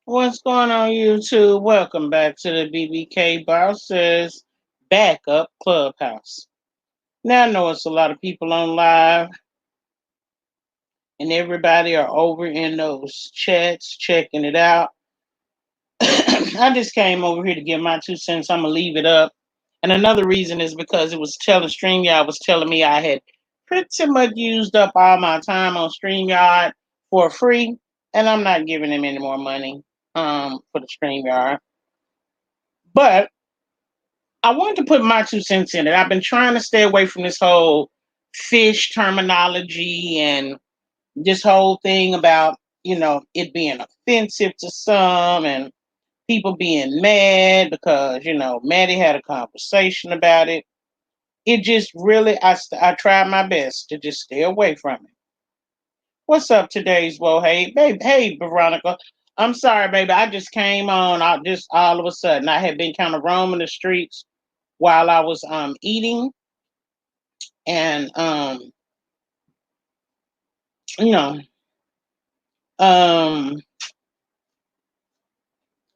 What's going on, YouTube? Welcome back to the BBK Bosses Backup Clubhouse. Now, I know it's a lot of people on live, and everybody are over in those chats checking it out. I just came over here to give my 2 cents. I'm gonna leave it up. And another reason is because it was telling StreamYard was telling me I had pretty much used up all my time on StreamYard for free, and I'm not giving them any more money for the StreamYard. But I wanted to put my 2 cents in it. I've been trying to stay away from this whole fish terminology and this whole thing about, it being offensive to some and people being mad because, Maddie had a conversation about it. It just really, I tried my best to just stay away from it. What's up today's Well, hey, babe, hey, Veronica. I'm sorry, baby. I just came on. I just all of a sudden I had been kind of roaming the streets while I was eating and you know um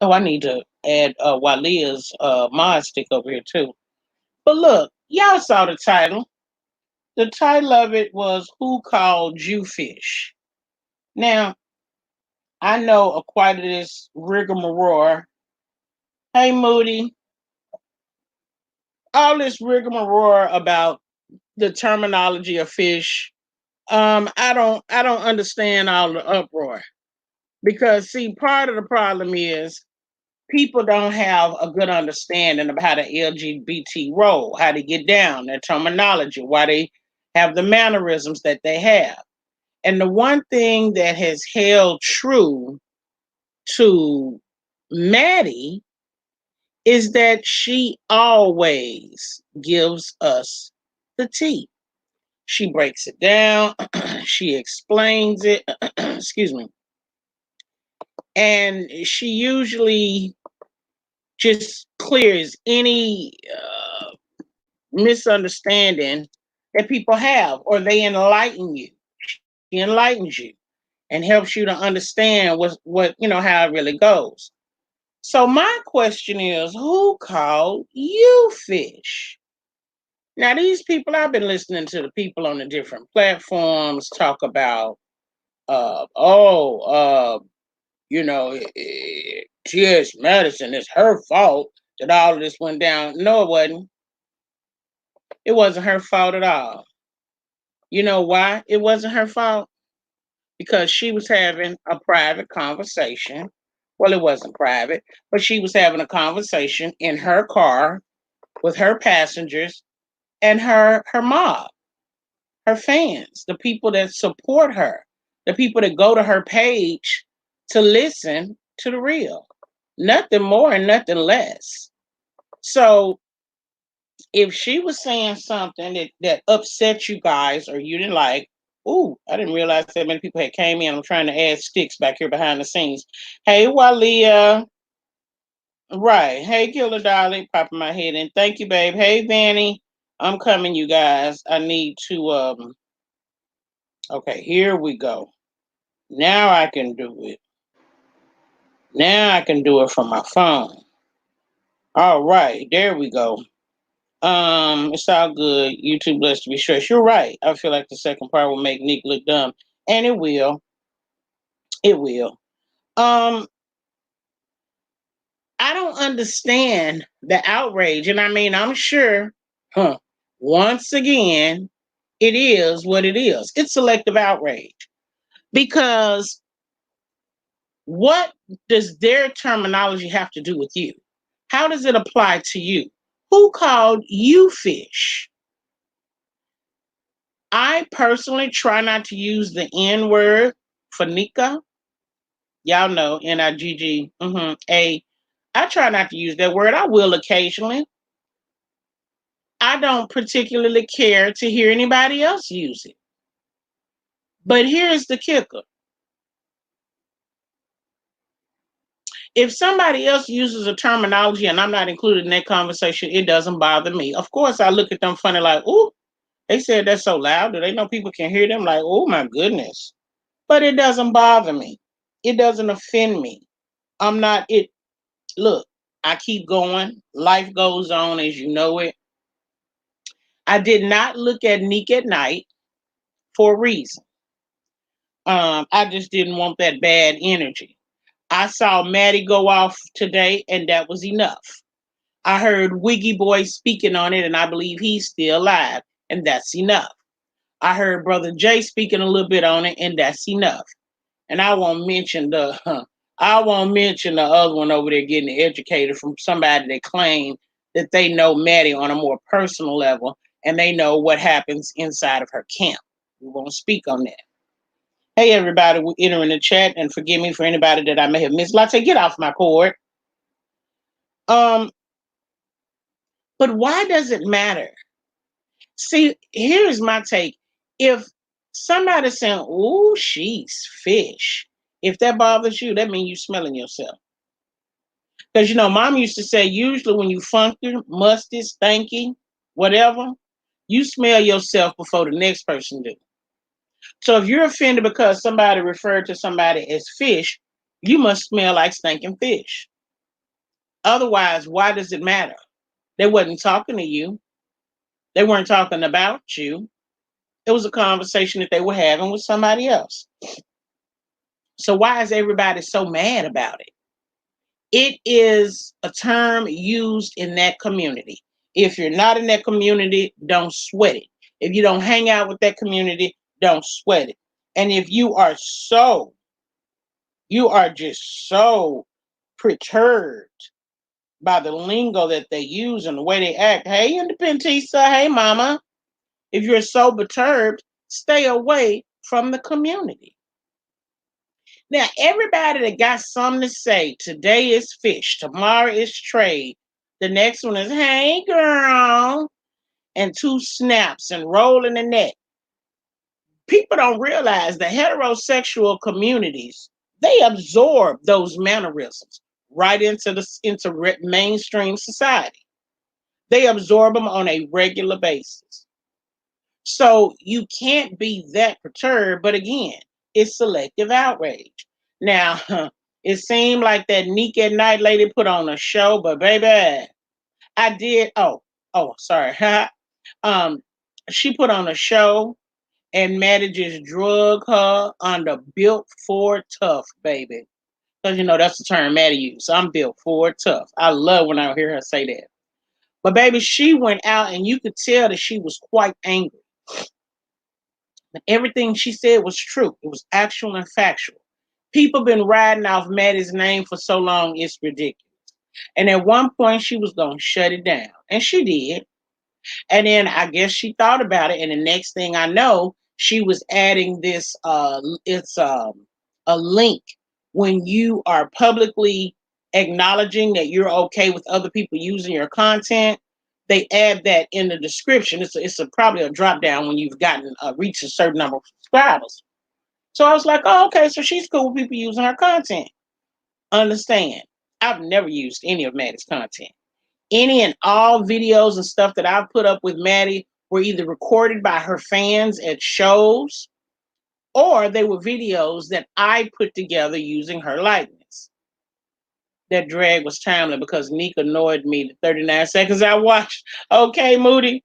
oh, I need to add Walia's mod stick over here too. But look, y'all saw the title. The title of it was Who Called You Fish? Now, I know a quite of this rigmarole. Hey Moody, all this rigmarole about the terminology of fish. I don't understand all the uproar. Because see, part of the problem is people don't have a good understanding of how the LGBT roll, how they get down, their terminology, why they have the mannerisms that they have. And the one thing that has held true to Maddie is that she always gives us the tea. She breaks it down, she explains it, excuse me, and she usually just clears any misunderstanding that people have, or they enlighten you. She enlightens you and helps you to understand what how it really goes. So my question is, who called you fish? Now these people, I've been listening to the people on the different platforms talk about, uh, oh, uh, T.S. Madison, it's her fault that all of this went down. No, it wasn't. It wasn't her fault at all. You know why it wasn't her fault? Because she was having a private conversation. Well, it wasn't private, but she was having a conversation in her car with her passengers and her mob, her fans, the people that support her, the people that go to her page to listen to the real. Nothing more and nothing less. So if she was saying something that upset you guys or you didn't like, ooh, I didn't realize that many people had came in. I'm trying to add sticks back here behind the scenes. Hey, Walia. Right. Hey, Killer Dolly, popping my head in. Thank you, babe. Hey, Vanny. I'm coming, you guys. I need to okay, here we go. Now I can do it. Now I can do it from my phone. All right, there we go. It's all good. YouTube blessed to be stressed. You're right. I feel like the second part will make Nick look dumb. And it will. It will. Um, I don't understand the outrage. And I mean, I'm sure, huh, once again, it is what it is. It's selective outrage. Because what does their terminology have to do with you? How does it apply to you? Who called you fish? I personally try not to use the N word for Nika. Y'all know Nigg. A. I try not to use that word. I will occasionally. I don't particularly care to hear anybody else use it. But here's the kicker. If somebody else uses a terminology and I'm not included in that conversation, it doesn't bother me. Of course, I look at them funny like, ooh, They said that's so loud. Do they know people can hear them? Like, oh my goodness. But it doesn't bother me. It doesn't offend me. I'm not it. Look, I keep going. Life goes on as you know it. I did not look at Neek at night for a reason. I just didn't want that bad energy. I saw Maddie go off today, and that was enough. I heard Wiggy Boy speaking on it, and I believe he's still alive, and that's enough. I heard Brother Jay speaking a little bit on it, and that's enough. And I won't mention the other one over there getting educated from somebody that claimed that they know Maddie on a more personal level, and they know what happens inside of her camp. We won't speak on that. Hey, everybody, we're entering the chat, and forgive me for anybody that I may have missed. Latte, get off my cord. Um, but why does it matter? See, here's my take. If somebody's saying, "Ooh, she's fish," if that bothers you, that means you smelling yourself. Because mom used to say, usually when you funky, musty, stanky, whatever, you smell yourself before the next person do. So if you're offended because somebody referred to somebody as fish, you must smell like stinking fish. Otherwise, why does it matter? They wasn't talking to you. They weren't talking about you. It was a conversation that they were having with somebody else. So why is everybody so mad about it? It is a term used in that community. If you're not in that community, don't sweat it. If you don't hang out with that community, don't sweat it. And if you are just so perturbed by the lingo that they use and the way they act. Hey, Independentista, hey, mama. If you're so perturbed, stay away from the community. Now, everybody that got something to say, today is fish, tomorrow is trade, the next one is hey girl, and two snaps and rolling the neck. People don't realize the heterosexual communities, they absorb those mannerisms right into mainstream society. They absorb them on a regular basis. So you can't be that perturbed, but again, it's selective outrage. Now, it seemed like that Neek at Night lady put on a show, but baby, I did. Oh, sorry. um, she put on a show, and Maddie just drug her under built for tough, baby. Because that's the term Maddie used. I'm built for tough. I love when I hear her say that. But baby, she went out, and you could tell that she was quite angry. Everything she said was true. It was actual and factual. People been riding off Maddie's name for so long, it's ridiculous. And at one point, she was going to shut it down. And she did. And then I guess she thought about it. And the next thing I know, she was adding this, it's a link. When you are publicly acknowledging that you're okay with other people using your content, they add that in the description. Probably a drop down when you've gotten reached a certain number of subscribers. So I was like, oh, okay, so she's cool with people using her content. Understand? I've never used any of Maddie's content. Any and all videos and stuff that I've put up with Maddie were either recorded by her fans at shows, or they were videos that I put together using her likeness. That drag was timely because Neek annoyed me the 39 seconds I watched. Okay, Moody.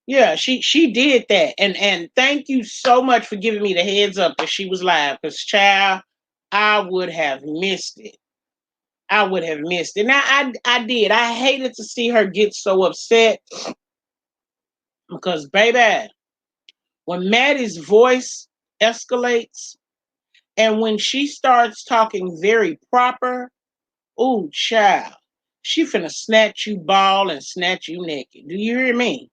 Yeah, she did that. And thank you so much for giving me the heads up that she was live. Because child, I would have missed it. I would have missed it. Now I did. I hated to see her get so upset because baby, when Maddie's voice escalates and when she starts talking very proper, ooh, child, she finna snatch you ball and snatch you naked. Do you hear me?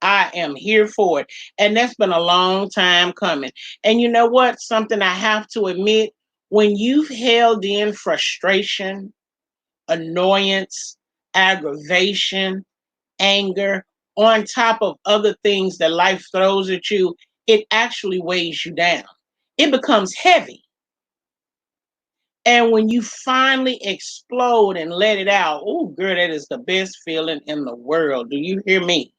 I am here for it. And that's been a long time coming. And you know what? Something I have to admit, when you've held in frustration, annoyance, aggravation, anger, on top of other things that life throws at you, it actually weighs you down. It becomes heavy. And when you finally explode and let it out, oh, girl, that is the best feeling in the world. Do you hear me?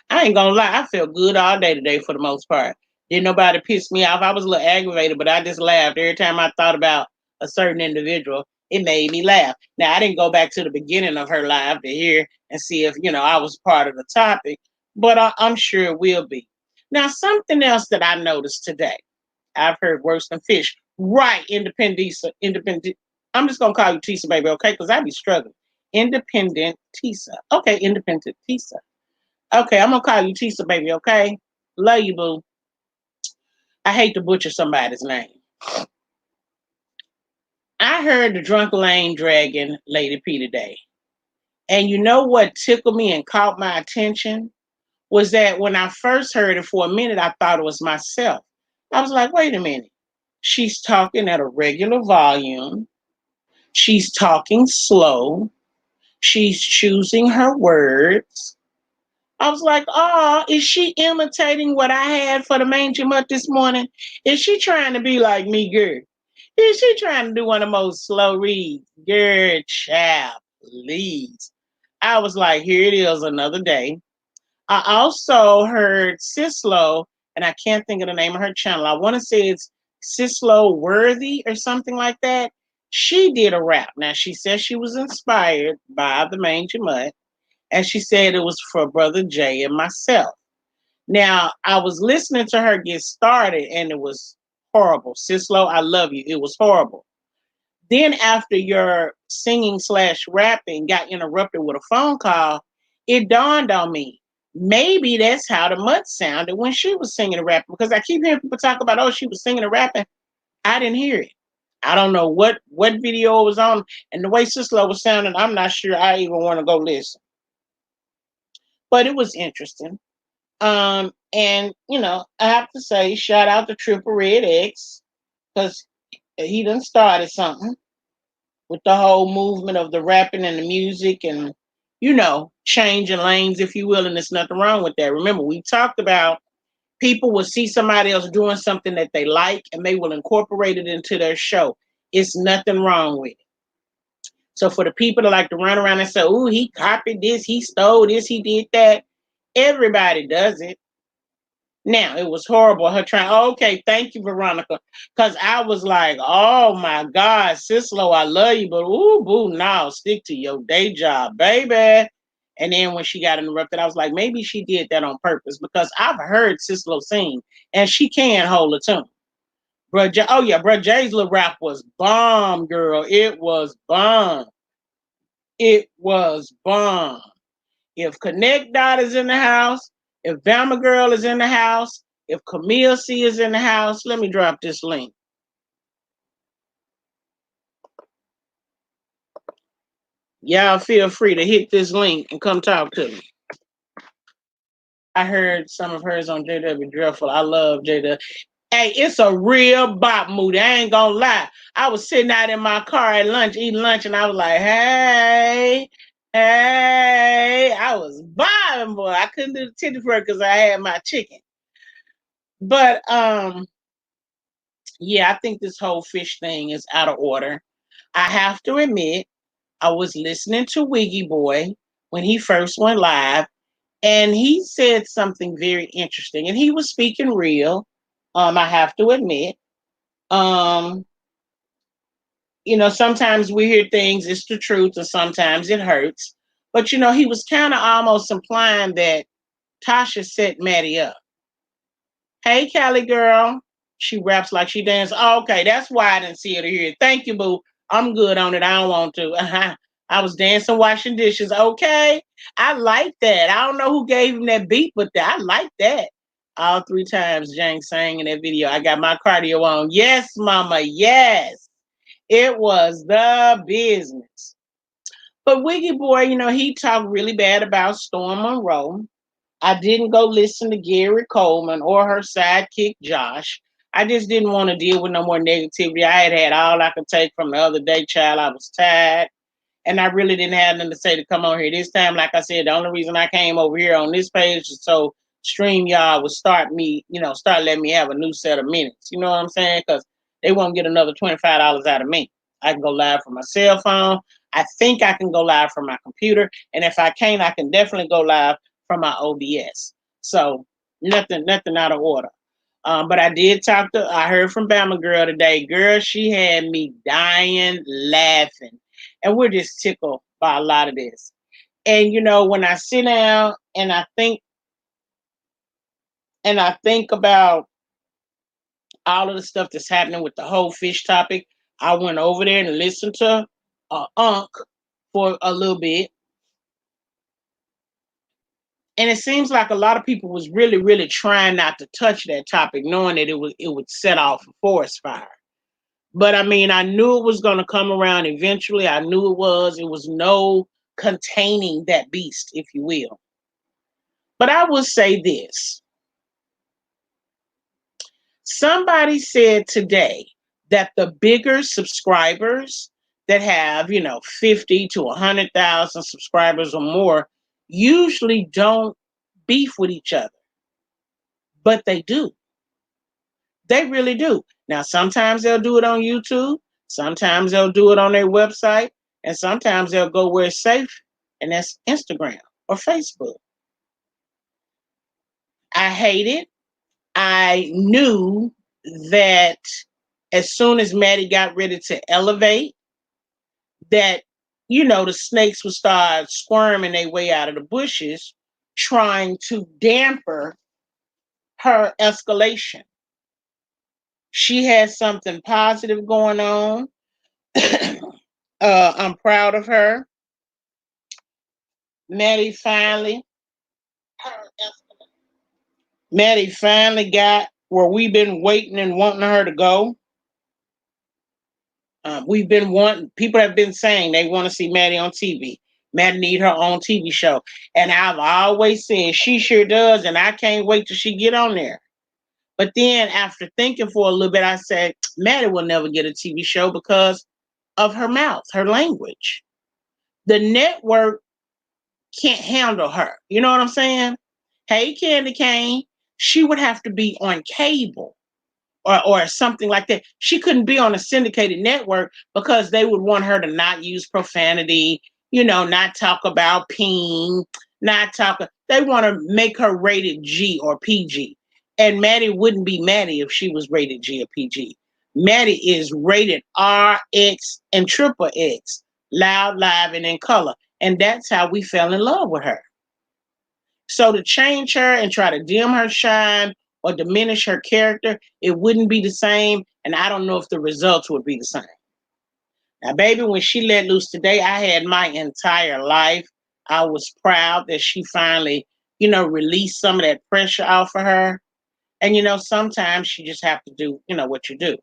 I ain't gonna lie, I felt good all day today for the most part. Didn't nobody piss me off. I was a little aggravated, but I just laughed every time I thought about a certain individual. It made me laugh. Now I didn't go back to the beginning of her live to hear and see if I was part of the topic, but I'm sure it will be. Now something else that I noticed today. I've heard worse than fish. Right, independent. I'm just gonna call you Tisa, baby, okay? Because I be struggling. Independent Tisa. Okay, independent Tisa. Okay, I'm gonna call you Tisa, baby. Okay, love you, boo. I hate to butcher somebody's name. I heard the Drunk Lane Dragon Lady P today, and you know what tickled me and caught my attention was that when I first heard it for a minute, I thought it was myself. I was like, wait a minute. She's talking at a regular volume. She's talking slow. She's choosing her words. I was like, oh, is she imitating what I had for the manger mutt this morning? Is she trying to be like me, girl? Is she trying to do one of those slow reads? Girl, child, please. I was like, here it is, another day. I also heard Sislo, and I can't think of the name of her channel. I want to say it's Sislo Worthy or something like that. She did a rap. Now, she says she was inspired by the Manger Mutt, and she said it was for Brother Jay and myself. Now, I was listening to her get started, and it was horrible. Sislo, I love you. It was horrible. Then, after your singing slash rapping got interrupted with a phone call, it dawned on me. Maybe that's how the Mutt sounded when she was singing and rapping. Because I keep hearing people talk about, oh, she was singing and rapping. I didn't hear it. I don't know what video it was on, and the way Sislo was sounding, I'm not sure I even want to go listen. But it was interesting. And I have to say, shout out to Triple Red X because he done started something with the whole movement of the rapping and the music and changing lanes, if you will, and there's nothing wrong with that. Remember, we talked about people will see somebody else doing something that they like and they will incorporate it into their show. It's nothing wrong with it. So for the people that like to run around and say, "Oh, he copied this, he stole this, he did that," everybody does it. Now it was horrible. Her trying. Oh, okay, thank you, Veronica, because I was like, "Oh my God, Sislo, I love you, but ooh, boo, now stick to your day job, baby." And then when she got interrupted, I was like, maybe she did that on purpose because I've heard Sislo sing and she can hold a tune. Oh yeah, bro, Jay's little rap was bomb, girl. It was bomb. It was bomb. If Connect Dot is in the house, if Bama Girl is in the house, if Camille C is in the house, let me drop this link. Y'all feel free to hit this link and come talk to me. I heard some of hers on JW Dreadful. I love JW. Hey, it's a real bop moody. I ain't gonna lie. I was sitting out in my car at lunch, eating lunch, and I was like, hey, hey. I was bobbing, boy. I couldn't do the titty for it because I had my chicken. But yeah, I think this whole fish thing is out of order. I have to admit, I was listening to Wiggy Boy when he first went live, and he said something very interesting, and he was speaking real. I have to admit. Um, sometimes we hear things, it's the truth, and sometimes it hurts. But he was kind of almost implying that Tasha set Maddie up. Hey, Callie girl. She raps like she dances. Oh, okay, that's why I didn't see it or hear it. Thank you, boo. I'm good on it. I don't want to. I was dancing, washing dishes. Okay. I like that. I don't know who gave him that beat, but I like that. All three times Jang sang in that video. I got my cardio on. Yes, mama. Yes. It was the business. But Wiggy Boy, he talked really bad about Storm Monroe. I didn't go listen to Gary Coleman or her sidekick Josh. I just didn't want to deal with no more negativity. I had all I could take from the other day, child. I was tired. And I really didn't have nothing to say to come on here this time. Like I said, the only reason I came over here on this page is so StreamYard would start letting me have a new set of minutes. You know what I'm saying? Because they won't get another $25 out of me. I can go live from my cell phone. I think I can go live from my computer. And if I can't, I can definitely go live from my OBS. So nothing out of order. But I did I heard from Bama Girl today. Girl, she had me dying laughing. And we're just tickled by a lot of this. And when I sit down and I think about all of the stuff that's happening with the whole fish topic, I went over there and listened to Unc for a little bit. And it seems like a lot of people was really, really trying not to touch that topic, knowing that it would set off a forest fire. But I mean, I knew it was going to come around eventually. I knew it was. It was no containing that beast, if you will. But I will say this. Somebody said today that the bigger subscribers that have, 50 to 100,000 subscribers or more usually don't beef with each other, but they do. They really do. Now, sometimes they'll do it on YouTube, sometimes they'll do it on their website, and sometimes they'll go where it's safe, and that's Instagram or Facebook. I hate it. I knew that as soon as Maddie got ready to elevate, that the snakes would start squirming their way out of the bushes, trying to damper her escalation. She has something positive going on. I'm proud of her. Maddie finally, Maddie finally got where we've been waiting and wanting her to go. People have been saying they want to see Maddie on TV. Maddie need her own TV show. And I've always said she sure does, and I can't wait till she get on there. But then after thinking for a little bit, I said, Maddie will never get a TV show because of her mouth, her language. The network can't handle her. You know what I'm saying? Hey, Candy Cane, she would have to be on cable or something like that. She couldn't be on a syndicated network because they would want her to not use profanity, not talk about peeing, they want to make her rated G or PG. And Maddie wouldn't be Maddie if she was rated G or PG. Maddie is rated RX and triple X, loud, live, and in color. And that's how we fell in love with her. So to change her and try to dim her shine or diminish her character, it wouldn't be the same. And I don't know if the results would be the same. Now, baby, when she let loose today, I had my entire life. I was proud that she finally, released some of that pressure off of her. And, sometimes you just have to do, what you do.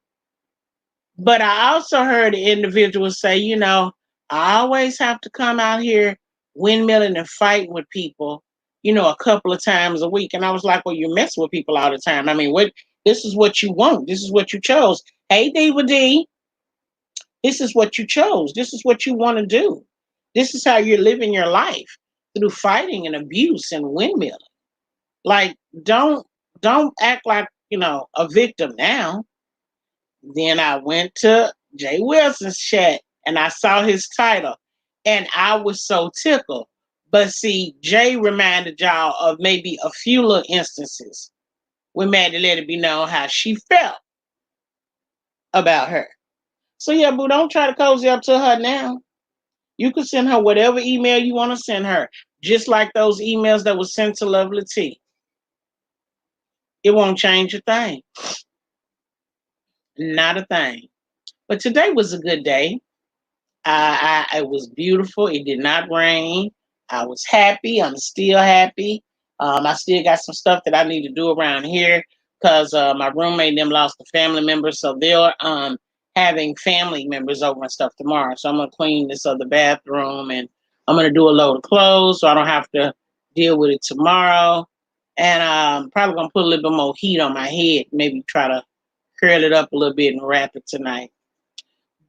But I also heard the individual say, I always have to come out here windmilling and fighting with people, a couple of times a week. And I was like, well, you mess with people all the time. I mean, this is what you want. This is what you chose. Hey, Diva D, this is what you chose. This is what you want to do. This is how you're living your life through fighting and abuse and windmilling. Like, don't act like, a victim now. Then I went to Jay Wilson's chat and I saw his title and I was so tickled. But see, Jay reminded y'all of maybe a few little instances when Maddie let it be known how she felt about her. So yeah, boo, don't try to cozy up to her now. You can send her whatever email you want to send her, just like those emails that were sent to Lovely T. It won't change a thing. Not a thing. But today was a good day. It was beautiful. It did not rain. I was happy. I'm still happy. I still got some stuff that I need to do around here because my roommate and them lost a family member, so they're having family members over and stuff tomorrow. So I'm gonna clean this other bathroom and I'm gonna do a load of clothes so I don't have to deal with it tomorrow. And I'm probably gonna put a little bit more heat on my head, maybe try to curl it up a little bit and wrap it tonight.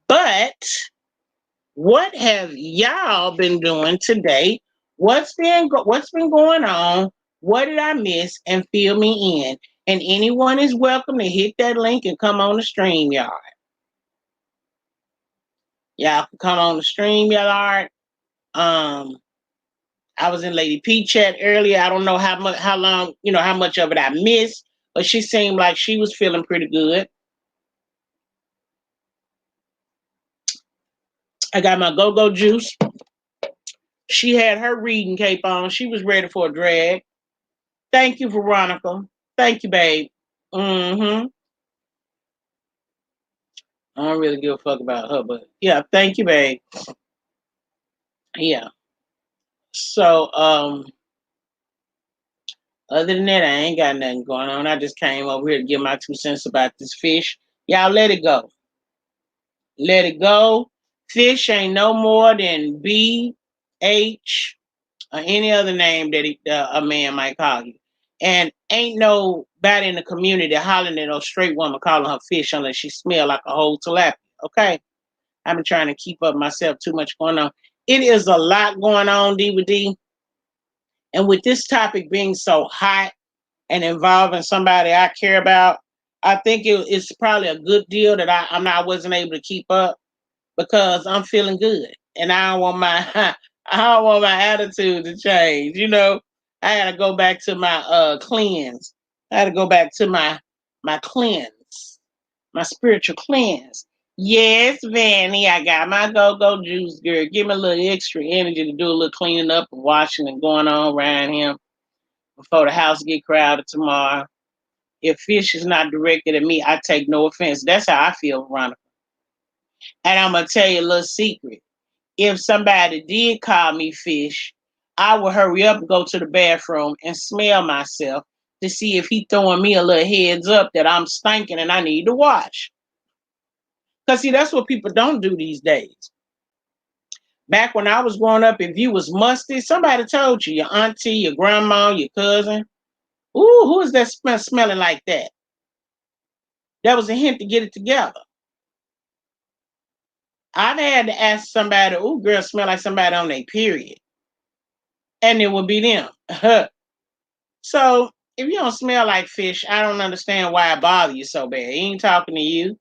But what have y'all been doing today? What's been going on? What did I miss? And fill me in. And anyone is welcome to hit that link and come on the stream yard. Y'all can come on the stream yard. I was in Lady P chat earlier. I don't know how long, how much of it I missed, but she seemed like she was feeling pretty good. I got my go-go juice. She had her reading cape on. She was ready for a drag. Thank you, Veronica. Thank you, babe. Mm-hmm. I don't really give a fuck about her, but yeah, thank you, babe. Yeah. So, other than that, I ain't got nothing going on. I just came over here to give my 2 cents about this fish. Y'all let it go. Let it go. Fish ain't no more than B, H, or any other name that a man might call you. And ain't nobody in the community hollering at no straight woman calling her fish unless she smell like a whole tilapia. Okay? I've been trying to keep up myself, too much going on. It is a lot going on, D. And with this topic being so hot and involving somebody I care about, I think it's probably a good deal that I wasn't able to keep up because I'm feeling good and I don't want my I don't want my attitude to change. I had to go back to my cleanse. I had to go back to my cleanse, my spiritual cleanse. Yes, Vanny, I got my go-go juice, girl. Give me a little extra energy to do a little cleaning up and washing and going on around here before the house get crowded tomorrow. If fish is not directed at me, I take no offense. That's how I feel, Veronica. And I'm gonna tell you a little secret. If somebody did call me fish, I would hurry up and go to the bathroom and smell myself to see if he throwing me a little heads up that I'm stinking and I need to wash. Cause see, that's what people don't do these days. Back when I was growing up, if you was musty, somebody told you, your auntie, your grandma, your cousin, ooh, who is that smelling like that? That was a hint to get it together. I've had to ask somebody, ooh, girl, smell like somebody on their period. And it would be them. So if you don't smell like fish, I don't understand why it bothers you so bad. He ain't talking to you.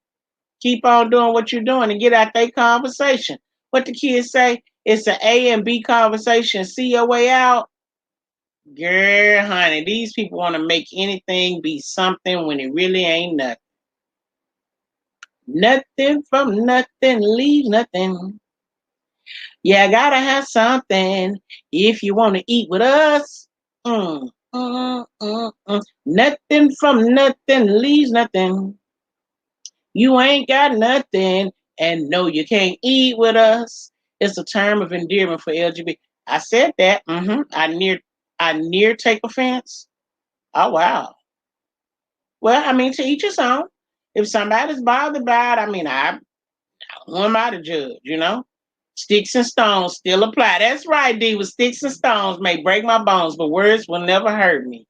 Keep on doing what you're doing and get out that conversation. What the kids say, it's an A and B conversation. See your way out. Girl, honey, these people want to make anything be something when it really ain't nothing. Nothing from nothing, leave nothing. Yeah, gotta have something if you want to eat with us. Nothing from nothing leaves nothing. You ain't got nothing, and no, you can't eat with us. It's a term of endearment for LGBT. I said that. I near take offense. Oh wow. Well, I mean, to each his own. If somebody's bothered by it, I mean, who am I to judge? Sticks and stones still apply. That's right, D. With sticks and stones may break my bones, but words will never hurt me.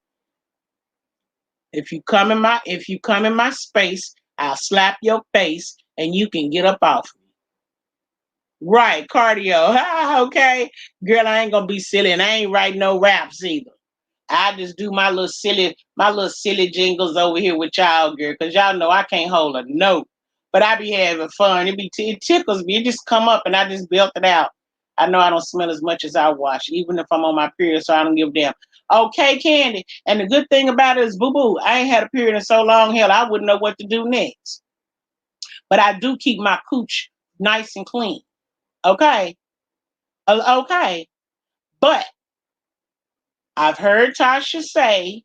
If you come in my space, I'll slap your face and you can get up off me. Right, cardio. Okay. Girl, I ain't gonna be silly and I ain't writing no raps either. I just do my little silly jingles over here with y'all, girl, because y'all know I can't hold a note. But I be having fun. It tickles me. It just come up and I just belt it out. I know I don't smell as much as I wash, even if I'm on my period, so I don't give a damn. Okay, Candy. And the good thing about it is, boo boo, I ain't had a period in so long, hell, I wouldn't know what to do next. But I do keep my cooch nice and clean. Okay. Okay. But I've heard Tasha say,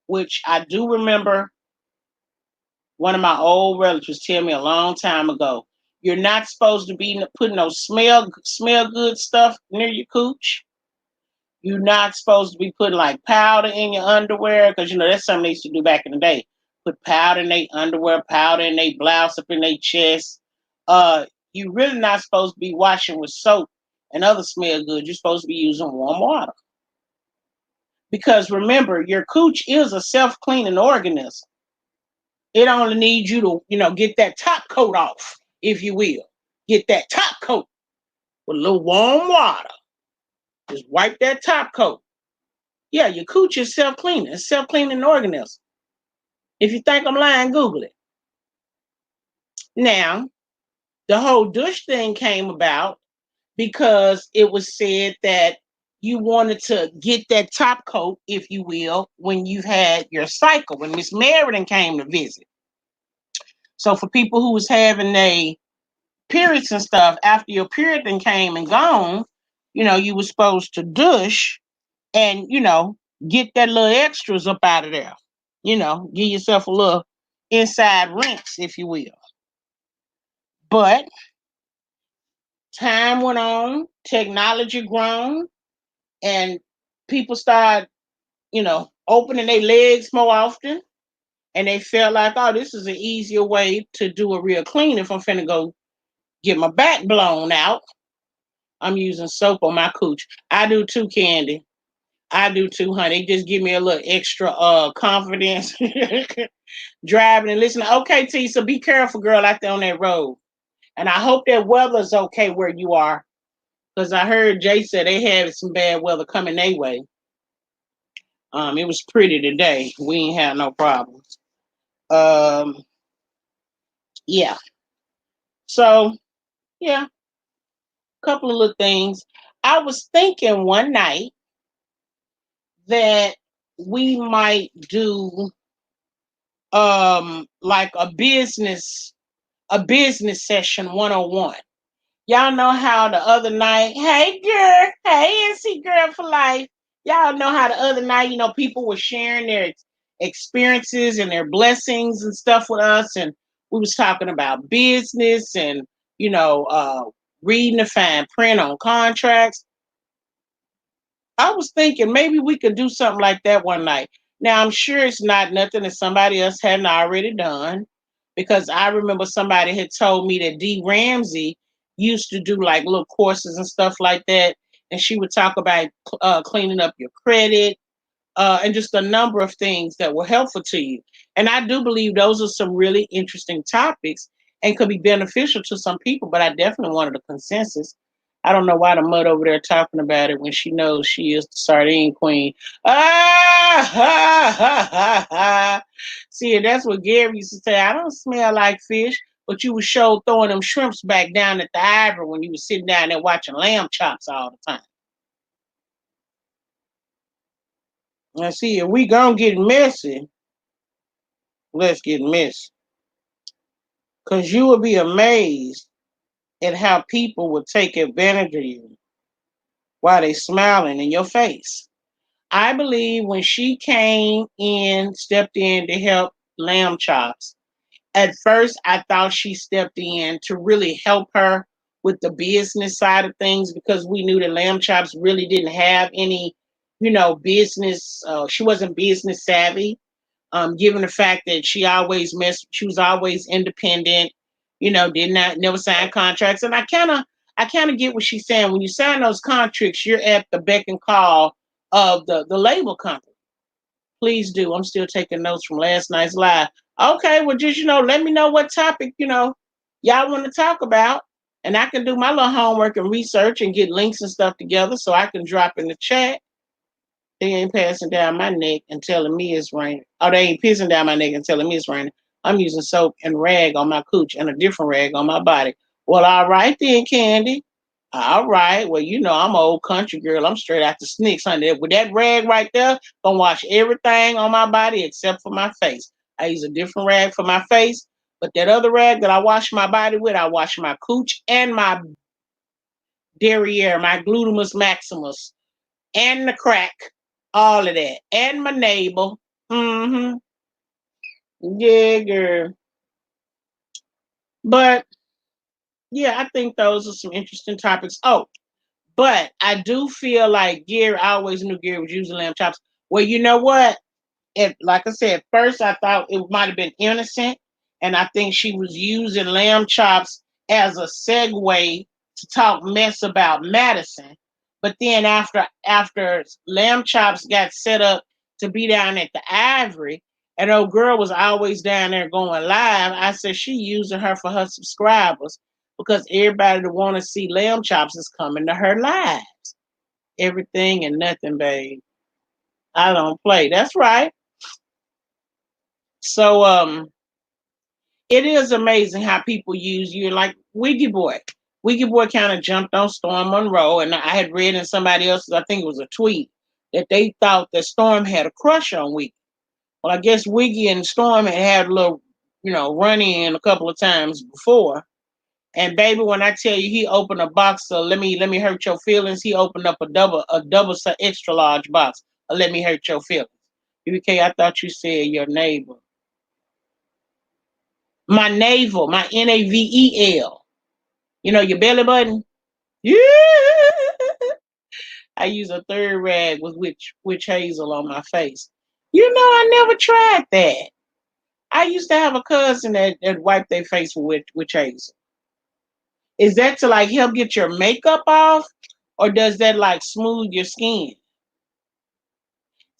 which I do remember one of my old relatives tell me a long time ago, you're not supposed to be putting no smell good stuff near your cooch. You're not supposed to be putting like powder in your underwear because that's something they used to do back in the day. Put powder in their underwear, powder in their blouse, up in their chest. You really not supposed to be washing with soap and other smell good. You're supposed to be using warm water. Because remember, your cooch is a self-cleaning organism. It only needs you to, get that top coat off, if you will. Get that top coat with a little warm water. Just wipe that top coat. Yeah, your cooch is self-cleaning. It's self-cleaning organism. If you think I'm lying, Google it. Now, the whole douche thing came about because it was said that you wanted to get that top coat, if you will, when you've had your cycle, when Miss Meriden came to visit. So for people who was having a periods and stuff, after your period then came and gone, you were supposed to douche and, get that little extras up out of there. Give yourself a little inside rinse, if you will. But time went on, technology grown, and people start, opening their legs more often. And they felt like, oh, this is an easier way to do a real clean if I'm finna go get my back blown out. I'm using soap on my cooch. I do too, Candy. I do too, honey. It just give me a little extra confidence driving and listening. Okay, T, so be careful, girl, out there on that road. And I hope that weather's okay where you are. Because I heard Jay said they had some bad weather coming their way. It was pretty today. We ain't had no problems. Um, yeah. So yeah, couple of little things. I was thinking one night that we might do like a business session 101. Y'all know how the other night, hey girl, hey NC girl for life. Y'all know how the other night, people were sharing their experiences and their blessings and stuff with us, and we was talking about business and you know, uh, reading the fine print on contracts. I was thinking maybe we could do something like that one night. Now I'm sure it's not nothing that somebody else hadn't already done, because I remember somebody had told me that Dee Ramsey used to do like little courses and stuff like that, and she would talk about cleaning up your credit, and just a number of things that were helpful to you. And I do believe those are some really interesting topics and could be beneficial to some people, but I definitely wanted a consensus. I don't know why the mud over there talking about it when she knows she is the sardine queen. Ah, ha, ha, ha, ha. See, and that's what Gary used to say. I don't smell like fish, but you were sure throwing them shrimps back down at the Ivory when you were sitting down there watching lamb chops all the time. Now, see, if we gonna get messy, let's get messy. Because you will be amazed at how people will take advantage of you while they smiling in your face. I believe when she came in, stepped in to help Lamb Chops, at first I thought she stepped in to really help her with the business side of things, because we knew that Lamb Chops really didn't have any, business. She wasn't business savvy, given the fact that she was always independent, did not never sign contracts. And I kind of get what she's saying. When you sign those contracts, you're at the beck and call of the label company. Please do. I'm still taking notes from last night's live. Okay, well, just let me know what topic y'all want to talk about, and I can do my little homework and research and get links and stuff together so I can drop in the chat. They ain't passing down my neck and telling me it's raining. Oh, they ain't pissing down my neck and telling me it's raining. I'm using soap and rag on my cooch and a different rag on my body. Well, all right then, Candy. All right. Well, I'm an old country girl. I'm straight out the snicks, honey. With that rag right there, gonna wash everything on my body except for my face. I use a different rag for my face, but that other rag that I wash my body with, I wash my cooch and my derriere, my glutamus maximus, and the crack, all of that, and my navel. Mm-hmm. Yeah, girl. But yeah, I think those are some interesting topics. Oh, but I do feel like Gary, I always knew Gary was using lamb chops. Well, you know what? Like I said, first I thought it might have been innocent, and I think she was using lamb chops as a segue to talk mess about Madison. But then after lamb chops got set up to be down at the Ivory, and old girl was always down there going live, I said she using her for her subscribers, because everybody that want to see lamb chops is coming to her live. Everything and nothing, babe. I don't play. That's right. So it is amazing how people use you like Wiggy Boy. Wiggy Boy kind of jumped on Storm Monroe, and I had read in somebody else's, I think it was a tweet, that they thought that Storm had a crush on Wiggy. Well, I guess Wiggy and Storm had a little, run in a couple of times before. And baby, when I tell you he opened a box of let me hurt your feelings, he opened up a double extra large box of let me hurt your feelings. BBK, I thought you said your neighbor. My navel, my Navel. Your belly button? Yeah. I use a third rag with witch hazel on my face. I never tried that. I used to have a cousin that wiped their face with witch hazel. Is that to like help get your makeup off? Or does that like smooth your skin?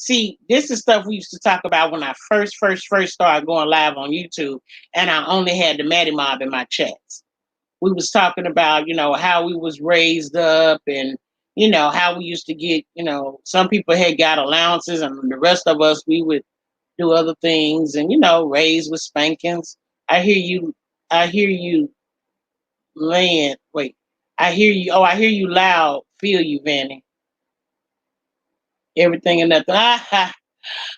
See, this is stuff we used to talk about when I first started going live on YouTube and I only had the Matty Mob in my chats. We was talking about, how we was raised up and, how we used to get, some people had got allowances and the rest of us, we would do other things and, raised with spankings. I hear you, I hear you laying, wait, I hear you loud, feel you, Vanny. Everything and nothing.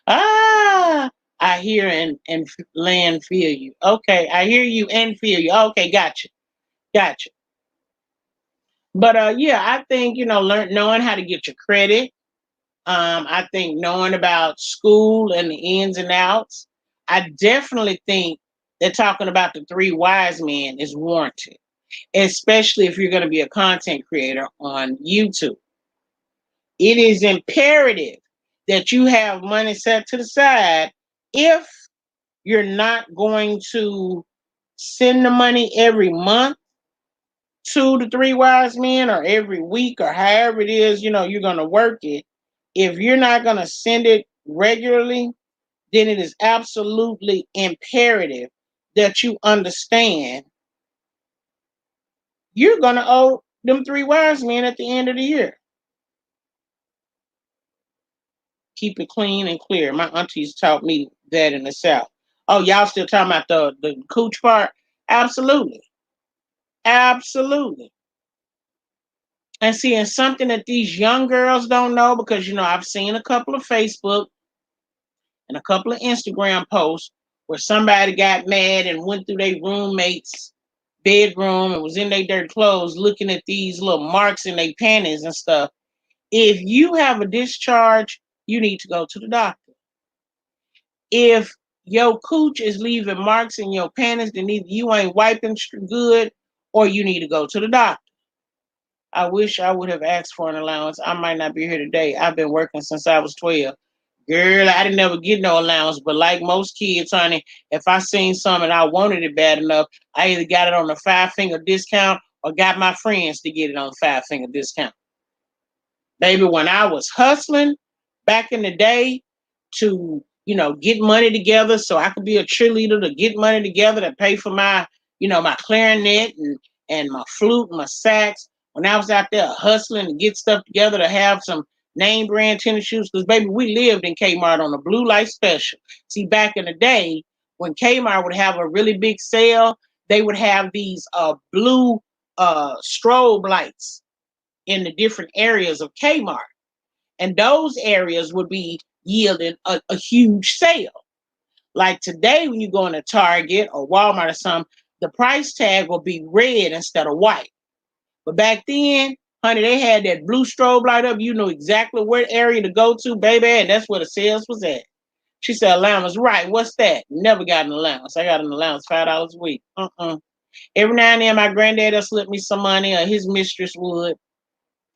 Ah, I hear and land feel you. Okay, I hear you and feel you. Okay, gotcha. But yeah, I think knowing how to get your credit. I think knowing about school and the ins and outs. I definitely think that talking about the three wise men is warranted, especially if you're going to be a content creator on YouTube. It is imperative that you have money set to the side if you're not going to send the money every month to the three wise men or every week or however it is, you're going to work it. If you're not going to send it regularly, then it is absolutely imperative that you understand you're going to owe them three wise men at the end of the year. Keep it clean and clear. My aunties taught me that in the South. Oh, y'all still talking about the cooch part? Absolutely. Absolutely. And seeing something that these young girls don't know, because I've seen a couple of Facebook and a couple of Instagram posts where somebody got mad and went through their roommate's bedroom and was in their dirty clothes looking at these little marks in their panties and stuff. If you have a discharge, you need to go to the doctor. If your cooch is leaving marks in your panties, then either you ain't wiping good or you need to go to the doctor. I wish I would have asked for an allowance. I might not be here today. I've been working since I was 12. Girl, I didn't never get no allowance, but like most kids, honey, if I seen something and I wanted it bad enough, I either got it on a 5 finger discount or got my friends to get it on 5 finger discount. Baby, when I was hustling back in the day to, get money together so I could be a cheerleader, to get money together to pay for my, my clarinet and my flute, and my sax. When I was out there hustling to get stuff together to have some name brand tennis shoes, because baby, we lived in Kmart on a blue light special. See, back in the day, when Kmart would have a really big sale, they would have these blue strobe lights in the different areas of Kmart. And those areas would be yielding a huge sale. Like today, when you go into Target or Walmart or something, the price tag will be red instead of white. But back then, honey, they had that blue strobe light up. You know exactly what area to go to, baby, and that's where the sales was at. She said, allowance, right? What's that? Never got an allowance. I got an allowance, $5 a week. Every now and then, my granddad will slip me some money, or his mistress would,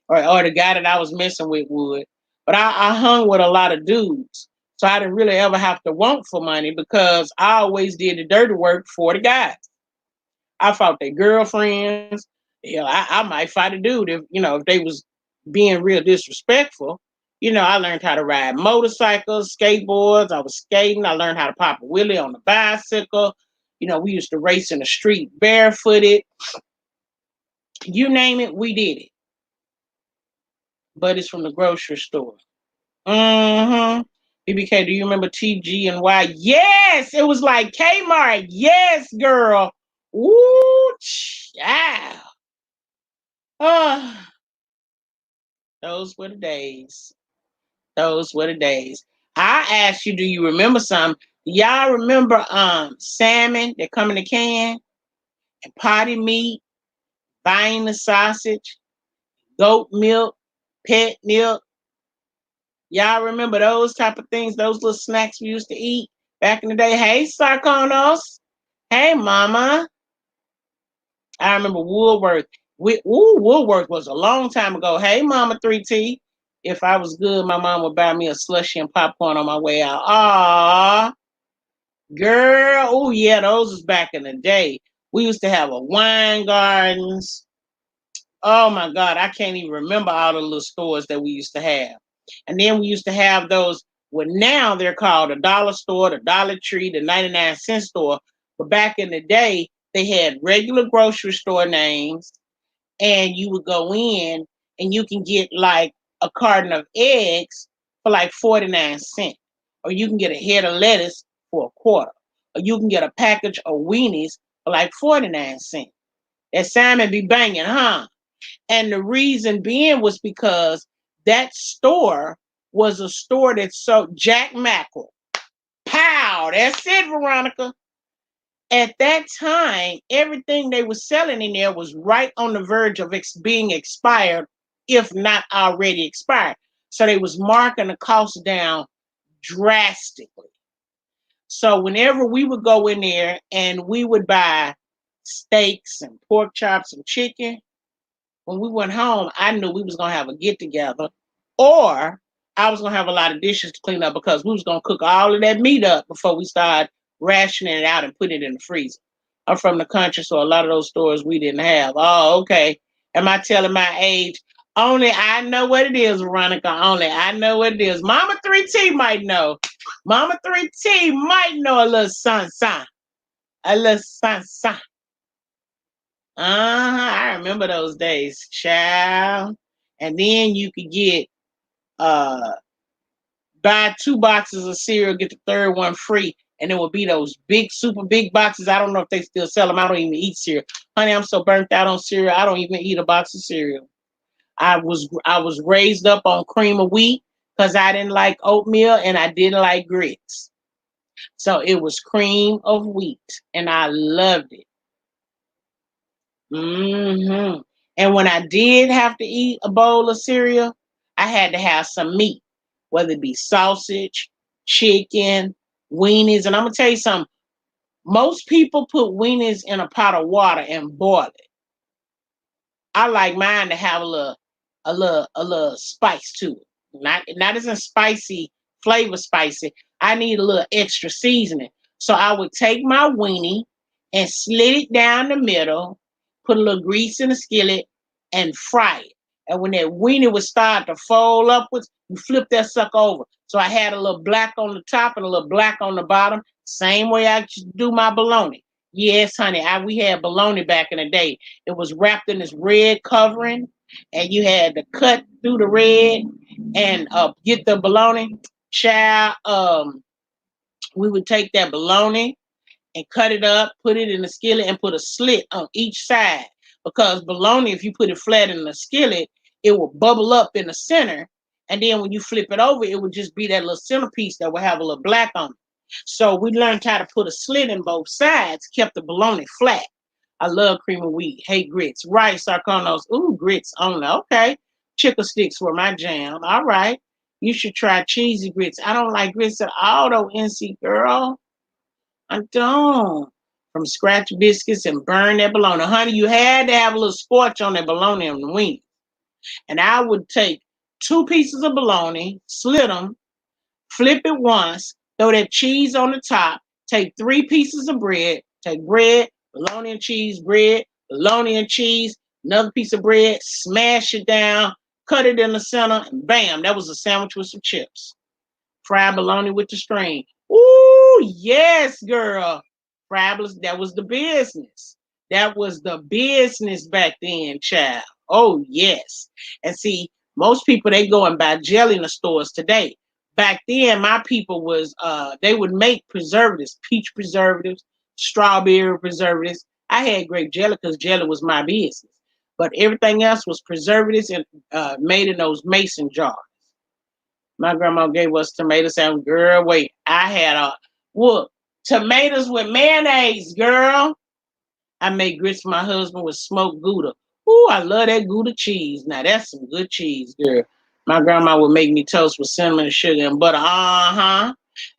or the guy that I was messing with would. But I hung with a lot of dudes. So I didn't really ever have to want for money because I always did the dirty work for the guys. I fought their girlfriends. Hell, I might fight a dude if they was being real disrespectful. I learned how to ride motorcycles, skateboards. I was skating. I learned how to pop a wheelie on the bicycle. We used to race in the street barefooted. You name it, we did it. But it's from the grocery store. Mm-hmm. BBK, do you remember TG and Y? Yes, it was like Kmart. Yes, girl. Ooh, child. Oh, those were the days. Those were the days. I asked you, do you remember some? Y'all remember salmon that come in a can and potty meat, buying the sausage, goat milk, pet milk? Y'all remember those type of things, those little snacks we used to eat back in the day? Hey, Sarkonos. Hey, Mama. I remember Woolworth. Woolworth was a long time ago. Hey, Mama 3T. If I was good, my mom would buy me a slushie and popcorn on my way out. Ah, girl. Oh, yeah, those was back in the day. We used to have a wine gardens. Oh my God, I can't even remember all the little stores that we used to have. And then we used to have those, well, now they're called the dollar store, the Dollar Tree, the 99-cent store. But back in the day, they had regular grocery store names, and you would go in and you can get like a carton of eggs for like 49 cents. Or you can get a head of lettuce for a quarter. Or you can get a package of weenies for like 49 cents. That salmon be banging, huh? And the reason being was because that store was a store that sold Jack Mackerel. Pow! That's it, Veronica. At that time, everything they were selling in there was right on the verge of being expired, if not already expired. So they was marking the cost down drastically. So whenever we would go in there and we would buy steaks and pork chops and chicken, when we went home, I knew we was gonna have a get together, or I was gonna have a lot of dishes to clean up because we was gonna cook all of that meat up before we started rationing it out and put it in the freezer. I'm from the country, so a lot of those stores we didn't have. Oh, okay. Am I telling my age? Only I know what it is, Veronica. Only I know what it is. Mama 3T might know. Mama 3T might know a little son. A little son. I remember those days, child. And then you could get uh buy 2 boxes of cereal, get the third one free, and it would be those big, super big boxes. I don't know if they still sell them. I don't even eat cereal, honey. I'm so burnt out on cereal. I don't even eat a box of cereal. I was raised up on cream of wheat because I didn't like oatmeal and I didn't like grits. So it was cream of wheat, and I loved it. And when I did have to eat a bowl of cereal, I had to have some meat, whether it be sausage, chicken, weenies. And I'm gonna tell you something. Most people put weenies in a pot of water and boil it. I like mine to have a little spice to it. Not as a spicy flavor spicy. I need a little extra seasoning. So I would take my weenie and slit it down the middle, put a little grease in the skillet, and fry it. And when that weenie would start to fold upwards, you flip that sucker over. So I had a little black on the top and a little black on the bottom. Same way I do my bologna. Yes, honey. We had bologna back in the day. It was wrapped in this red covering, and you had to cut through the red and get the bologna. Child, we would take that bologna and cut it up, put it in the skillet, and put a slit on each side. Because bologna, if you put it flat in the skillet, it will bubble up in the center. And then when you flip it over, it would just be that little centerpiece that will have a little black on it. So we learned how to put a slit in both sides, kept the bologna flat. I love cream of wheat. Hate grits. Rice, sarconos. Ooh, grits only. Okay. Chicken sticks were my jam. All right. You should try cheesy grits. I don't like grits at all, though, NC girl. I don't. From scratch biscuits and burn that bologna. Honey, you had to have a little scorch on that bologna and the wing. And I would take 2 pieces of bologna, slit them, flip it once, throw that cheese on the top, take 3 pieces of bread, take bread, bologna and cheese, bread, bologna and cheese, another piece of bread, smash it down, cut it in the center, and bam, that was a sandwich with some chips. Fried bologna with the string. Ooh, yes, girl. That was the business. That was the business back then, child. Oh, yes. And see, most people they go and buy jelly in the stores today. Back then, my people was they would make preservatives, peach preservatives, strawberry preservatives. I had grape jelly because jelly was my business. but everything else was preservatives and made in those mason jars. My grandma gave us tomatoes and girl, wait, I had a what tomatoes with mayonnaise, girl. I made grits for my husband with smoked Gouda. Ooh, I love that Gouda cheese. Now that's some good cheese, girl. My grandma would make me toast with cinnamon and sugar and butter. Uh-huh.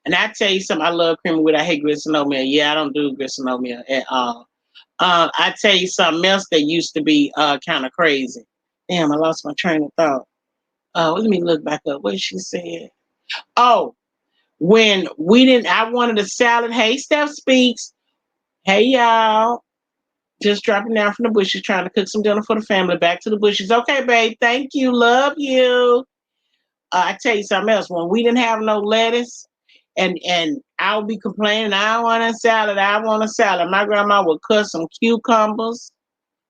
And I tell you something, I love cream of wheat. I hate grits and oatmeal. Yeah, I don't do grits and oatmeal at all. I tell you something else that used to be kind of crazy. Damn, I lost my train of thought. Let me look back up. What she said? Oh, when we didn't, I wanted a salad. Hey, Steph Speaks. Hey, y'all. Just dropping down from the bushes, trying to cook some dinner for the family. Back to the bushes. Okay, babe. Thank you. Love you. I tell you something else. When we didn't have no lettuce, and I'll be complaining, I want a salad. I want a salad. My grandma would cut some cucumbers,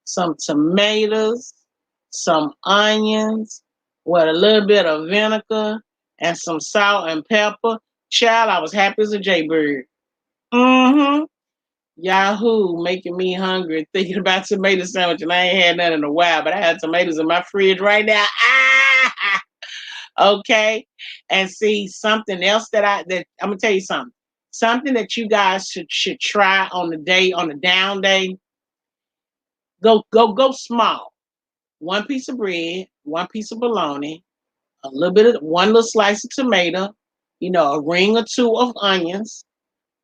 some tomatoes, some onions, with a little bit of vinegar and some salt and pepper. Child, I was happy as a jaybird. Mm-hmm. Yahoo, making me hungry thinking about tomato sandwich, and I ain't had none in a while, but I had tomatoes in my fridge right now. Ah, okay. And see something else that I'm gonna tell you something. Something that you guys should try on the day on the down day. Go small. One piece of bread, one piece of bologna, a little bit of one little slice of tomato, a ring or two of onions,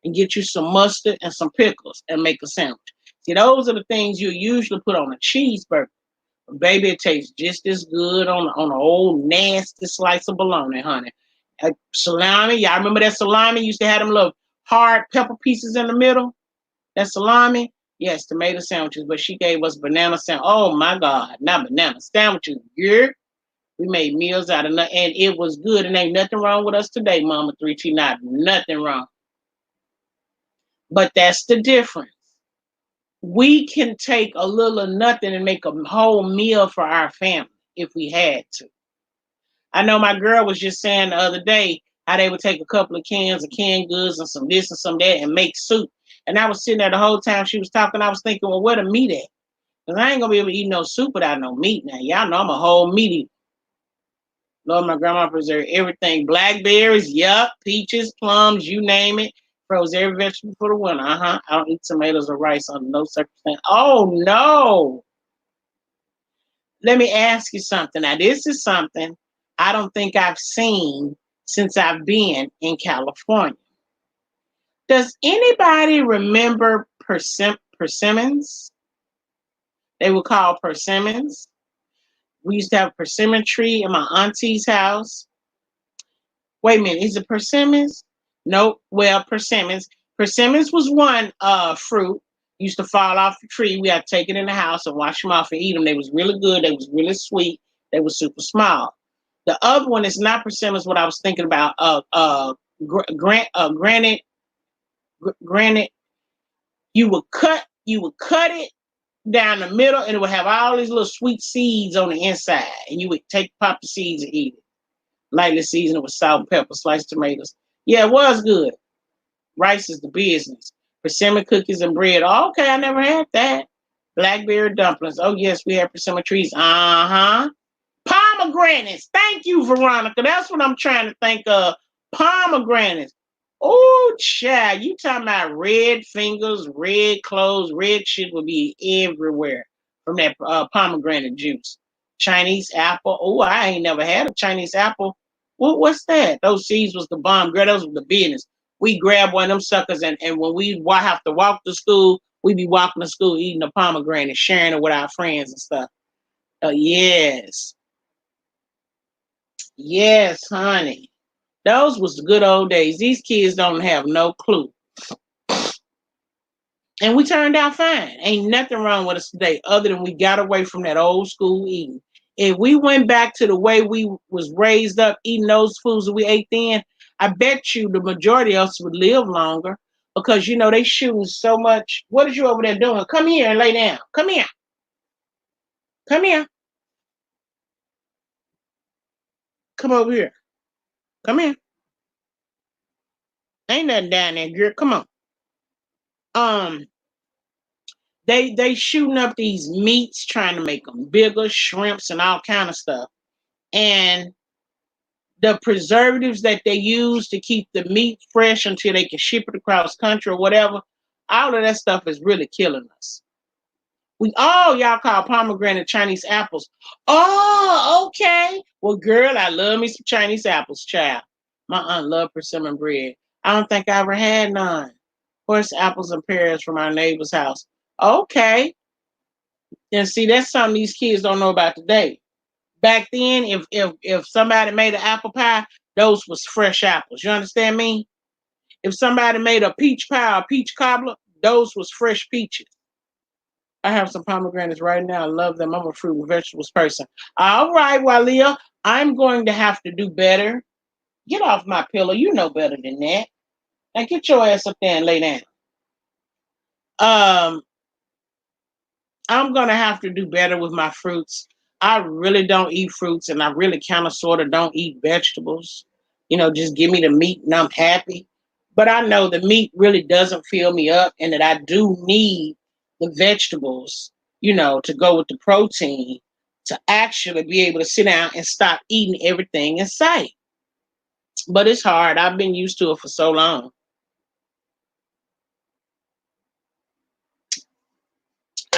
and get you some mustard and some pickles and make a sandwich. See, those are the things you usually put on a cheeseburger. But baby, it tastes just as good on an old nasty slice of bologna, honey. Salami, y'all remember that salami? Used to have them little hard pepper pieces in the middle. That salami, yes, tomato sandwiches. But she gave us banana sandwich. Oh my God, not banana sandwiches, girl. We made meals out of nothing, and it was good. And ain't nothing wrong with us today, Mama 3T. Not nothing wrong. But that's the difference. We can take a little of nothing and make a whole meal for our family if we had to. I know my girl was just saying the other day how they would take a couple of cans of canned goods and some this and some that and make soup. And I was sitting there the whole time she was talking. I was thinking, well, where the meat at? Because I ain't gonna be able to eat no soup without no meat. Now y'all know I'm a whole meat eater. Lord, my grandma preserved everything. Blackberries, yup, peaches, plums, you name it. Froze every vegetable for the winter. Uh-huh. I don't eat tomatoes or rice under no circumstance. Oh no. Let me ask you something. Now, this is something I don't think I've seen since I've been in California. Does anybody remember persimmons? They were called persimmons. We used to have a persimmon tree in my auntie's house. Wait a minute, is it persimmons? Nope. Well, persimmons. Persimmons was one fruit. Used to fall off the tree. We had to take it in the house and wash them off and eat them. They was really good. They was really sweet. They were super small. The other one is not persimmons. What I was thinking about, granite. Granite. You would cut it down the middle, and it would have all these little sweet seeds on the inside, and you would pop the seeds and eat it. Lightly seasoned with salt and pepper, sliced tomatoes. Yeah, it was good. Rice is the business. Persimmon cookies and bread. Oh, okay, I never had that. Blackberry dumplings. Oh, yes, we have persimmon trees. Uh-huh. Pomegranates. Thank you, Veronica. That's what I'm trying to think of. Pomegranates. Oh, child. You talking about red fingers, red clothes, red shit will be everywhere from that pomegranate juice. Chinese apple. Oh, I ain't never had a Chinese apple. What's that? Those seeds was the bomb. Girl, those was the business. We grab one of them suckers, and when we have to walk to school, we be walking to school eating a pomegranate, sharing it with our friends and stuff. Oh, yes. Yes, honey. Those was the good old days. These kids don't have no clue. And we turned out fine. Ain't nothing wrong with us today other than we got away from that old school eating. If we went back to the way we was raised up eating those foods that we ate then, I bet you the majority of us would live longer because they shooting so much. What is you over there doing? Come here and lay down. Come here. Come here. Come over here. Come here. Ain't nothing down there, girl. Come on. Um, They shooting up these meats, trying to make them bigger, shrimps and all kind of stuff. And the preservatives that they use to keep the meat fresh until they can ship it across country or whatever, all of that stuff is really killing us. Y'all call pomegranate Chinese apples. Oh, okay. Well, girl, I love me some Chinese apples, child. My aunt loved persimmon bread. I don't think I ever had none. Of course, apples and pears from our neighbor's house. Okay. And see, that's something these kids don't know about today. Back then, if somebody made an apple pie, those was fresh apples. You understand me? If somebody made a peach pie or peach cobbler, those was fresh peaches. I have some pomegranates right now. I love them. I'm a fruit and vegetables person. All right, Walia, I'm going to have to do better. Get off my pillow. You know better than that. Now get your ass up there and lay down. Um, I'm gonna have to do better with my fruits. I really don't eat fruits, and I really kind of sort of don't eat vegetables. Just give me the meat and I'm happy. But I know the meat really doesn't fill me up, and that I do need the vegetables, to go with the protein to actually be able to sit down and stop eating everything in sight. But it's hard. I've been used to it for so long.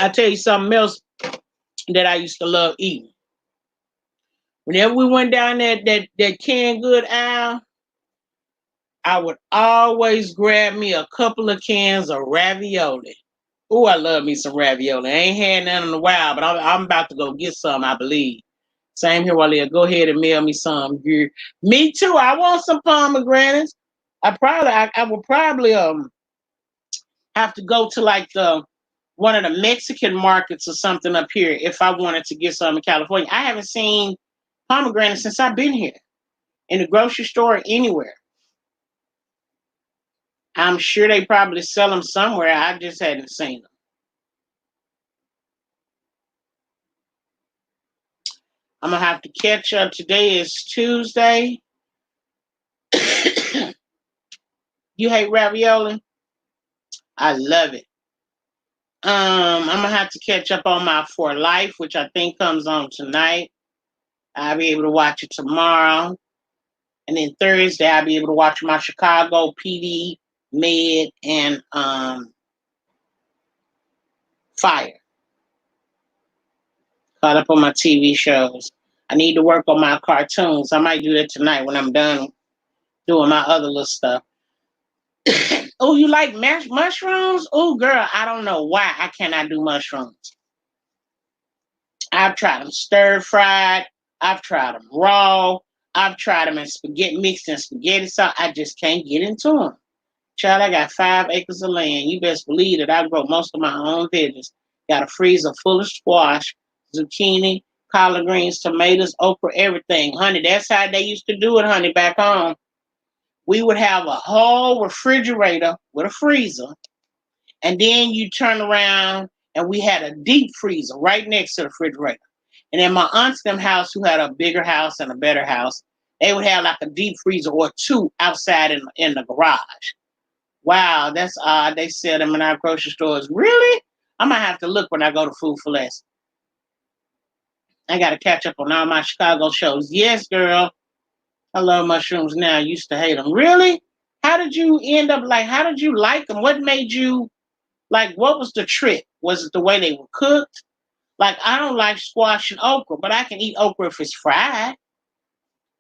I tell you something else that I used to love eating. Whenever we went down that canned good aisle, I would always grab me a couple of cans of ravioli. Oh, I love me some ravioli. I ain't had none in a while, but I'm about to go get some, I believe. Same here, Walia. Go ahead and mail me some. Me too. I want some pomegranates. I will probably have to go to like the one of the Mexican markets or something up here if I wanted to get some in California. I haven't seen pomegranates since I've been here in the grocery store or anywhere. I'm sure they probably sell them somewhere. I just hadn't seen them. I'm gonna have to catch up. Today is Tuesday. You hate ravioli? I love it. I'm gonna have to catch up on my For Life, which I think comes on tonight. I'll be able to watch it tomorrow, and then Thursday I'll be able to watch my Chicago PD, Med, and Fire. Caught up on my TV shows. I need to work on my cartoons. I might do that tonight when I'm done doing my other little stuff. Oh, you like mashed mushrooms? Oh, girl, I don't know why I cannot do mushrooms. I've tried them stir fried. I've tried them raw. I've tried them in spaghetti, mixed in spaghetti sauce. I just can't get into them. Child, I got 5 acres of land. You best believe that I grow most of my own veggies. Got a freezer full of squash, zucchini, collard greens, tomatoes, okra, everything. Honey, that's how they used to do it, honey, back home. We would have a whole refrigerator with a freezer, and then you turn around and we had a deep freezer right next to the refrigerator. And in my aunt's them house, who had a bigger house and a better house, they would have like a deep freezer or two outside in the garage. Wow, that's odd. They sell them in our grocery stores. Really? I'm gonna have to look when I go to Food for Less. I gotta catch up on all my Chicago shows. Yes, girl. I love mushrooms now. I used to hate them. Really? How did you end up like? How did you like them? What made you like? What was the trick? Was it the way they were cooked? Like I don't like squash and okra, but I can eat okra if it's fried,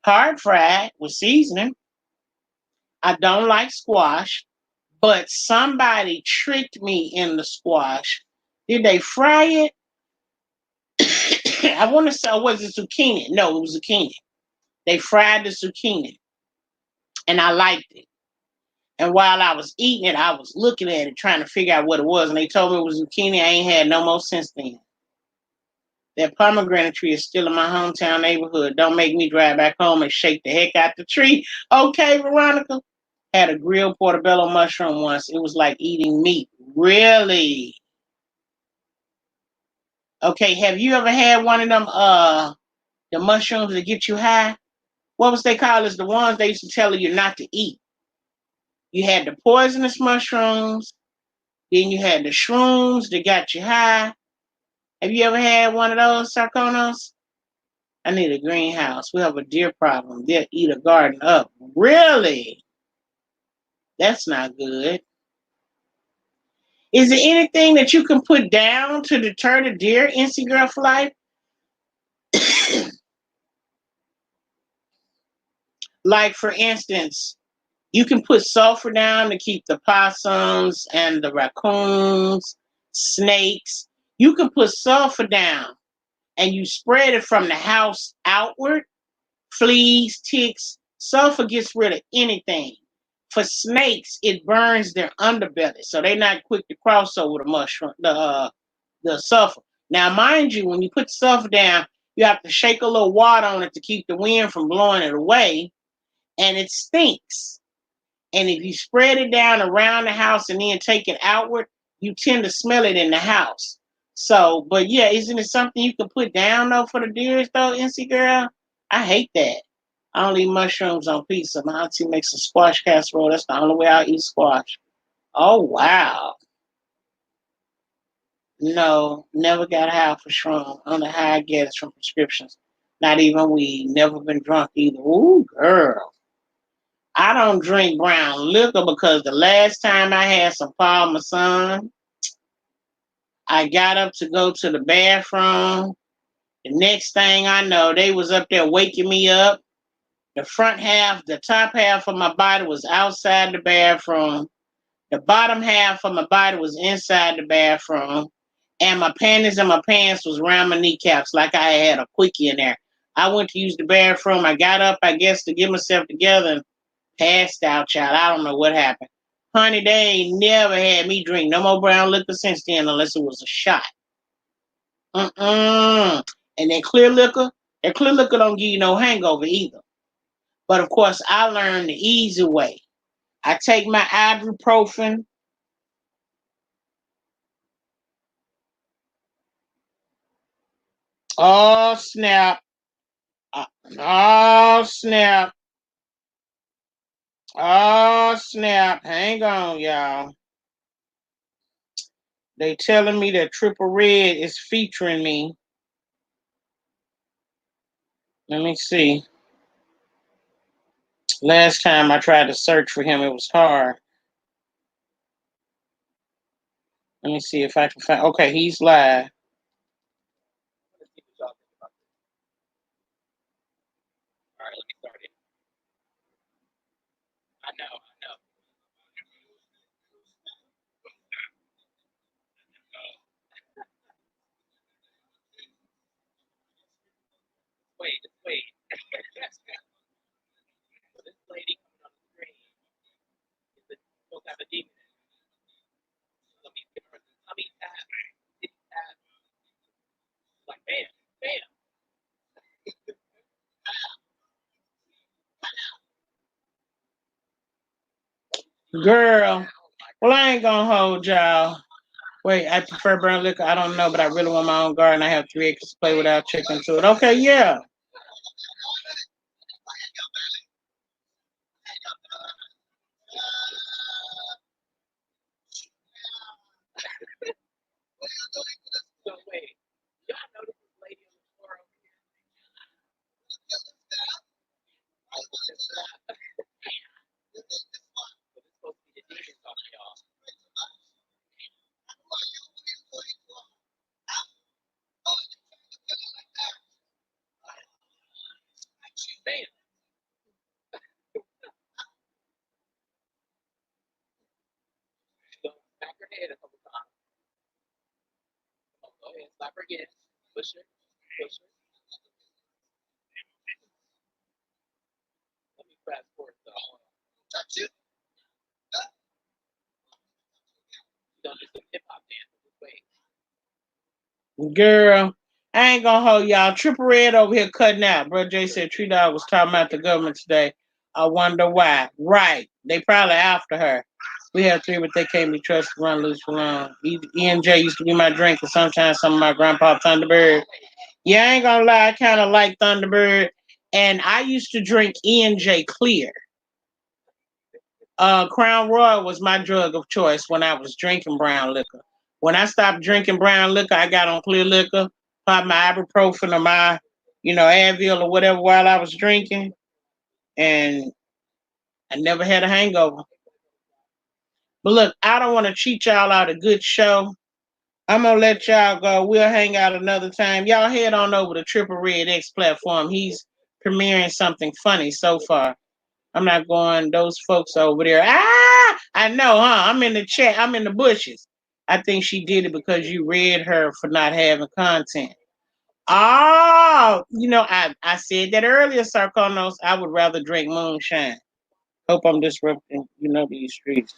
hard fried with seasoning. I don't like squash, but somebody tricked me in the squash. Did they fry it? I want to say, was it zucchini? No, it was zucchini. They fried the zucchini, and I liked it. And while I was eating it, I was looking at it, trying to figure out what it was. And they told me it was zucchini. I ain't had no more since then. That pomegranate tree is still in my hometown neighborhood. Don't make me drive back home and shake the heck out the tree. Okay, Veronica. Had a grilled portobello mushroom once. It was like eating meat. Really? Okay, have you ever had one of them the mushrooms that get you high? What was they called? Is the ones they used to tell you not to eat. You had the poisonous mushrooms, Then you had the shrooms that got you high. Have you ever had one of those, Sarconos? I need a greenhouse. We have a deer problem. They'll eat a garden up. Really? That's not good. Is there anything that you can put down to deter the deer, NC Girl for Life? Like, for instance, you can put sulfur down to keep the possums and the raccoons, snakes. You can put sulfur down and you spread it from the house outward. Fleas, ticks, sulfur gets rid of anything. For snakes, it burns their underbelly, so they're not quick to cross over the mushroom, the sulfur. Now, mind you, when you put sulfur down, you have to shake a little water on it to keep the wind from blowing it away, and it stinks. And if you spread it down around the house and then take it outward, you tend to smell it in the house. So, but yeah, isn't it something you can put down though for the deers though, NC Girl? I hate that. I don't eat mushrooms on pizza. My auntie makes a squash casserole. That's the only way I eat squash. Oh wow. No, never got high for shroom. Only high I get is from prescriptions. Not even weed. Never been drunk either. Ooh, girl. I don't drink brown liquor because the last time I had some Paul Masson, I got up to go to the bathroom. The next thing I know, they was up there waking me up. The front half, the top half of my body was outside the bathroom. The bottom half of my body was inside the bathroom. And my panties and my pants was around my kneecaps like I had a quickie in there. I went to use the bathroom. I got up, I guess, to get myself together and passed out, child. I don't know what happened. Honey, they ain't never had me drink no more brown liquor since then unless it was a shot. Mm-mm. And that clear liquor don't give you no hangover either. But of course, I learned the easy way. I take my ibuprofen. Oh, snap. Oh, snap. Oh, snap. Hang on, y'all. They telling me that Triple Red is featuring me. Let me see. Last time I tried to search for him, it was hard. Let me see if I can find. Okay, he's live. All right, let me start it. I know, I know. Wait, wait. So this lady coming on the screen is supposed to have a demon. Let me give her the tummy tap, titty tap, like bam, bam. Girl, well, I ain't gonna hold y'all. Wait, I prefer brown liquor. I don't know, but I really want my own garden. I have 3 acres to play without chicken to it. Okay, yeah. So wait, y'all know this lady on the floor over here? Supposed to be the demon talking, y'all. Bam. So smack her head a couple times. Oh, go ahead, slap her again. Push her. Push her. Let me fast forward though. Touch it. Don't do some hip hop dances. Wait. Girl, I ain't gonna hold y'all. Triple Red over here cutting out. Bro Jay said Tree Dog was talking about the government today. I wonder why. Right. They probably after her. We have three, but they can't be trusted to run loose for long. ENJ used to be my drink, and sometimes some of my grandpa Thunderbird. Yeah, I ain't gonna lie, I kind of like Thunderbird. And I used to drink ENJ Clear. Crown Royal was my drug of choice when I was drinking brown liquor. When I stopped drinking brown liquor, I got on clear liquor, popped my ibuprofen or my, Advil or whatever while I was drinking, and I never had a hangover. But look, I don't want to cheat y'all out a good show. I'm gonna let y'all go. We'll hang out another time. Y'all head on over to Triple Red X platform. He's premiering something funny so far. I'm not going those folks over there. Ah, I know, huh? I'm in the chat. I'm in the bushes. I think she did it because you read her for not having content. Oh, I said that earlier, Sarkonos. I would rather drink moonshine. Hope I'm disrupting, these streets.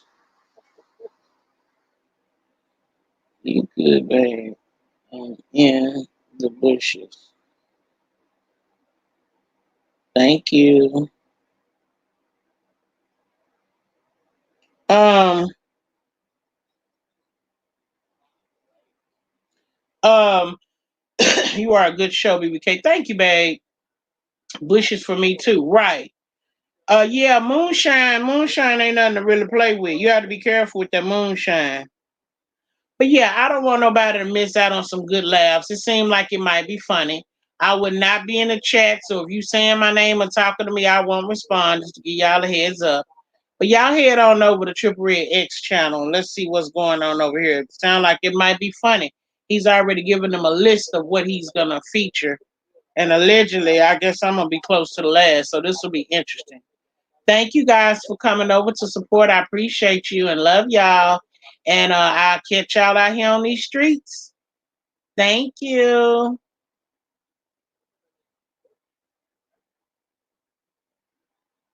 You good, babe. I'm in the bushes. Thank you. Um, um, you are a good show, BBK. Thank you, babe. Bushes for me too. Right. Yeah, moonshine ain't nothing to really play with. You have to be careful with that moonshine. But yeah, I don't want nobody to miss out on some good laughs. It seemed like it might be funny. I would not be in the chat, so if you saying my name or talking to me, I won't respond just to give y'all a heads up. But y'all head on over to Triple Red X channel and let's see what's going on over here. It sounds like it might be funny. He's already given them a list of what he's gonna feature. And allegedly, I guess I'm gonna be close to the last, so this will be interesting. Thank you guys for coming over to support. I appreciate you and love y'all. And I'll catch y'all out here on these streets. Thank you.